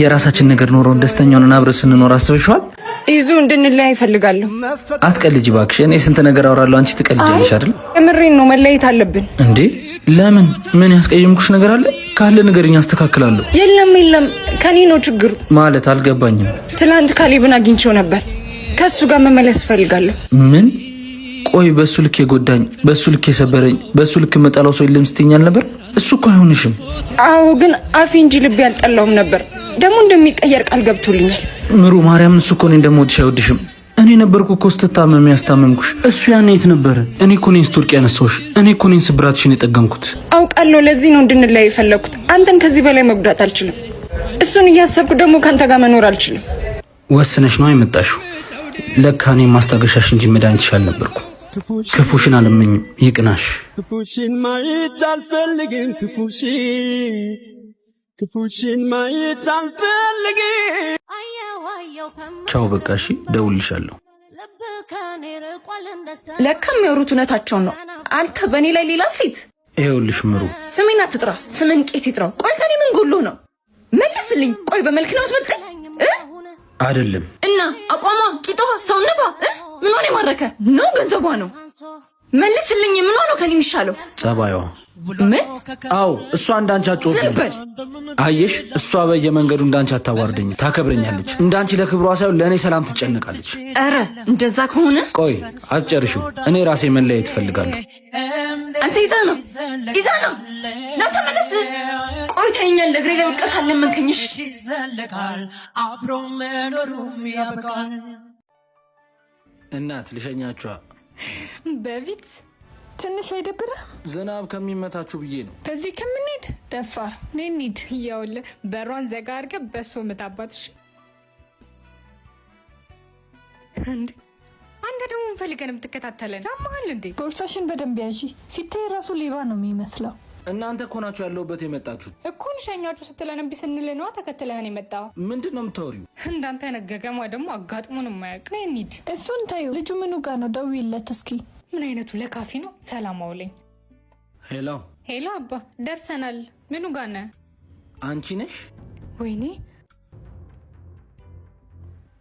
የራሳችን ነገር ኖሮ ደስተኛውን አብረን ስንኖር አስበሽዋል? ይዙ እንድንለያይ እፈልጋለሁ። አትቀልጂ እባክሽ። እኔ ስንት ነገር አወራለሁ፣ አንቺ ትቀልጃለሽ አይደል? እምሬን ነው። መለያየት አለብን። እንዴ ለምን? ምን ያስቀየምኩሽ ነገር አለ? ካለ ነገርኛ አስተካክላለሁ። የለም ከኔ ነው ችግሩ። ማለት አልገባኝም። ትላንት ካሌብን አግኝቼው ነበር። ከሱ ጋር መመለስ እፈልጋለሁ። ምን? ቆይ በሱ ልክ የጎዳኝ፣ በሱ ልክ የሰበረኝ፣ በሱ ልክ መጣላው ሰው የለም ስትይኛል ነበር? እሱ እኮ አይሆንሽም። አዎ ግን አፌ እንጂ ልቤ አልጠላውም ነበር። ደግሞ እንደሚቀየር ቃል ገብቶልኛል። ምሩ ማርያም፣ እሱ እኮ እኔ እንደምወድሽ አይወድሽም። እኔ ነበርኩ እኮ ስትታመም ያስታመምኩሽ። እሱ ያኔ የት ነበረ? እኔ እኮ ነኝ ስትወርቅ ያነሳሁሽ። እኔ እኮ ነኝ ስብራትሽን የጠገንኩት። አውቃለሁ። ለዚህ ነው እንድንለያይ የፈለኩት። አንተን ከዚህ በላይ መጉዳት አልችልም። እሱን እያሰብኩ ደግሞ ካንተ ጋር መኖር አልችልም። ወስነሽ ነው የመጣሽው። ለካ እኔ ማስታገሻሽ እንጂ መድኃኒትሽ አልነበርኩም። ክፉሽን አልመኝም፣ ይቅናሽ። ክፉሽን ማየት አልፈልግም። ክፉሽን ማየት አልፈልግም። ቻው በቃ እሺ፣ ደውልልሻለሁ። ለካ የሚያወሩት እውነታቸውን ነው። አንተ በእኔ ላይ ሌላ ሴት። ይኸውልሽ ምሩ፣ ስሜን አትጥራ፣ ስምን ቄስ ይጥራው። ቆይ ከኔ ምን ጎሎ ነው? መልስልኝ። ቆይ በመልክ ነው አትበልጠኝ አይደለም እና አቋሟ፣ ቂጧ፣ ሰውነቷ ምን ሆነ? የማረከ ነው ገንዘቧ ነው። መልስልኝ። ምን ሆነ ከኔ የሚሻለው? ጸባይዋ። ምን? አዎ እሷ እንዳንቺ አጮህ። ዝም በል። አየሽ፣ እሷ በየመንገዱ እንዳንቺ አታዋርደኝ፣ ታከብረኛለች። እንዳንቺ ለክብሯ ሳይሆን ለእኔ ሰላም ትጨነቃለች። ኧረ እንደዛ ከሆነ ቆይ አትጨርሽም። እኔ ራሴ መለያየት እፈልጋለሁ። አንተ ይዛ ነው ተመለስ። ቆይ ተይኛል። እግሬ ላይ ወድቀት አለመንከኝሽ። አብሮ መኖሩም ያበቃል። እናት ልሸኛችኋ። በፊት ትንሽ አይደብርም? ዝናብ ከሚመታችሁ ብዬ ነው። በዚህ ከምንሄድ ደፋር ነይ እንሂድ። ይኸውልህ በሯን ዘጋ አድርገህ በሶ ምታባትሽ። እንዴ አንተ ደግሞ ፈልገህ ነው የምትከታተለን? ታማሃል እንዴ? ቦርሳሽን በደንብ ያዢ። ሲታይ ራሱ ሌባ ነው የሚመስለው። እናንተ እኮ ናችሁ ያለሁበት የመጣችሁት። እኮ ልሸኛችሁ ስትለን እምቢ ስንል ነዋ ተከትለህን የመጣው። ምንድን ነው የምታወሪው? እንዳንተ አይነት ገገማ ደግሞ አጋጥሞን የማያውቅ። ነይ እንሂድ። እሱን ታዩ። ልጁ ምኑ ጋር ነው? ደውይለት እስኪ። ምን አይነቱ ለካፊ ነው? ሰላም አውለኝ። ሄሎ አባ፣ ደርሰናል። ምኑ ጋር ነህ? አንቺ ነሽ? ወይኔ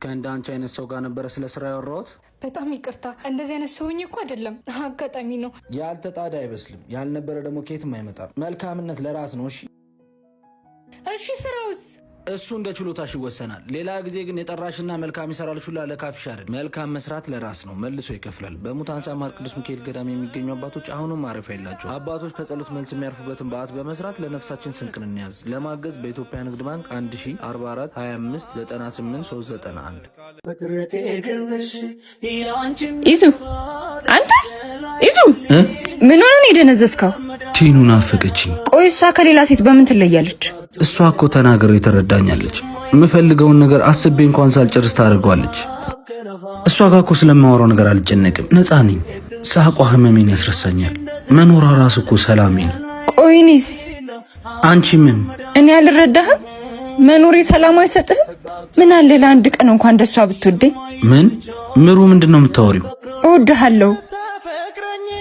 ከእንደ አንቺ አይነት ሰው ጋር ነበረ ስለ ስራ ያወራሁት። በጣም ይቅርታ። እንደዚህ አይነት ሰውኝ እኮ አይደለም፣ አጋጣሚ ነው። ያልተጣደ አይበስልም፣ ያልነበረ ደግሞ ከየትም አይመጣም። መልካምነት ለራስ ነው። እሺ ስራውስ? እሱ እንደ ችሎታሽ ይወሰናል። ሌላ ጊዜ ግን የጠራሽና መልካም ይሰራል ሹላ ለካፊሽ አይደል። መልካም መስራት ለራስ ነው፣ መልሶ ይከፍላል። በሙታን ሳማር ቅዱስ ሚካኤል ገዳም የሚገኙ አባቶች አሁንም ማረፊያ የላቸው። አባቶች ከጸሎት መልስ የሚያርፉበትን በዓት በመስራት ለነፍሳችን ስንቅን እንያዝ። ለማገዝ በኢትዮጵያ ንግድ ባንክ 1044 25 98 391 ይዙ አንተ ይዙ ምን ሆነ ነው የደነዘዝከው? ቲኑ ናፈቀችኝ። ቆይ እሷ ከሌላ ሴት በምን ትለያለች? እሷ እኮ ተናገር ትረዳኛለች። የምፈልገውን ነገር አስቤ እንኳን ሳልጨርስ ታደርገዋለች። እሷ ጋር እኮ ስለማወራው ነገር አልጨነቅም፣ ነፃ ነኝ። ሳቋ ህመሜን ያስረሳኛል። መኖሯ ራሱ እኮ ሰላሜ ነው። ቆይኒስ አንቺ ምን? እኔ አልረዳህም? መኖሬ ሰላም አይሰጥህም? ምን አለ ለአንድ ቀን እንኳን እንደሷ ብትወደኝ። ምን ምሩ፣ ምንድን ነው የምታወሪው? እወድሃለሁ።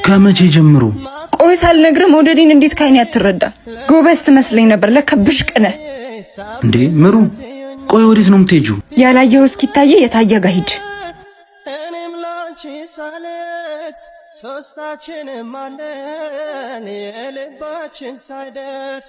ከመቼ ጀምሮ? ቆይ ሳልነግርህ መውደዴን እንዴት ካይኔ አትረዳ? ጎበዝ ትመስለኝ ነበር፣ ለካ ብሽቅ ነህ እንዴ። ምሩ ቆይ ወዴት ነው የምትሄጂው? ያላየኸው እስኪታየ የታየ ጋር ሂድ። እኔም ላንቺ ሳለቅስ ሶስታችንም አለን የልባችን ሳይደርስ